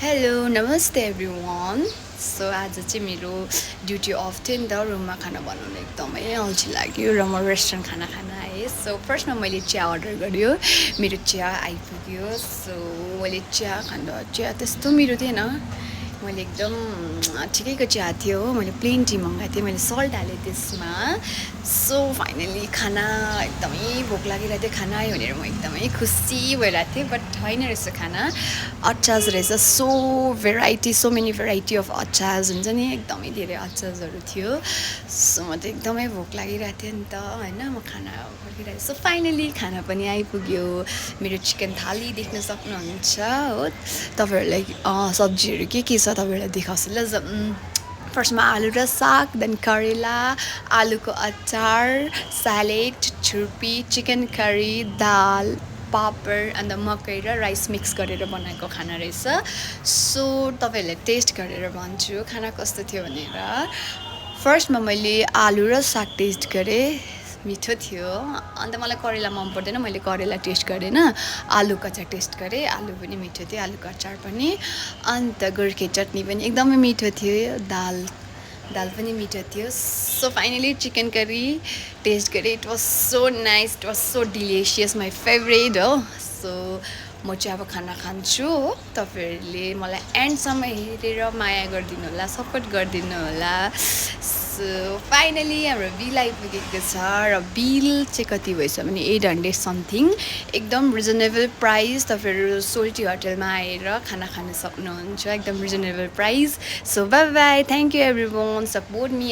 hello नमस्ते everyone so आज चाहिँ मेरो ड्युटी अफ थियो नि त रुममा खाना बनाउनु एकदमै अल्छी लाग्यो र म रेस्टुरेन्ट खाना आएँ सो फर्स्टमा मैले चिया अर्डर गर्यो मेरो चिया आइपुग्यो सो मैले चिया खाँदा चिया त्यस्तो मिठो थिएन मैले एकदम ठिकैको चिया थियो मैले प्लेन टी मगाएको थिएँ मैले सल्ट हालेँ त्यसमा सो फाइनली खाना एकदमै भोक लागिरहेको थियो खाना आयो भनेर म एकदमै खुसी भइरहेको थिएँ बट होइन रहेछ खाना अचार रहेछ सो मेनी भेराइटी अफ अचार हुन्छ नि एकदमै धेरै अचारहरू थियो सो म त एकदमै भोक लागिरहेको थियो नि त होइन म खाना फर्किरहेको सो फाइनली खाना पनि आइपुग्यो मेरो चिकन थाली देख्न सक्नुहुन्छ हो तपाईँहरूलाई सब्जीहरू के छ तपाईँहरूलाई देखाउँछु ल फर्स्टमा आलु र साग देन करेला आलुको अचार स्यालेड छुर्पी चिकन करी दाल पापड अन्त मकै र राइस मिक्स गरेर बनाएको खाना रहेछ सो तपाईँहरूले टेस्ट गरेर भन्छु खाना कस्तो थियो भनेर फर्स्टमा मैले आलु र साग टेस्ट गरेँ मिठो थियो अन्त मलाई करेला मन पर्दैन मैले करेला टेस्ट गरेन आलुको अचार टेस्ट गरेँ आलु पनि मिठो थियो आलुको अचार पनि अन्त गोर्खे चटनी पनि एकदमै मिठो थियो दाल पनि मिठो थियो so finally chicken curry taste गरेँ it was so nice it was so delicious my favourite हो सो म चाहिँ अब खाना खान्छु हो तपाईँहरूले मलाई एन्डसम्म हेरेर माया गरिदिनु होला सपोर्ट गरिदिनु होला सो फाइनली हाम्रो बिल आइपुगेको छ र बिल चाहिँ कति भएछ भने 800 समथिङ एकदम रिजनेबल प्राइस तपाईँहरू सोल्टी होटलमा आएर खाना खान सक्नुहुन्छ एकदम reasonable price so by by thank you every one support me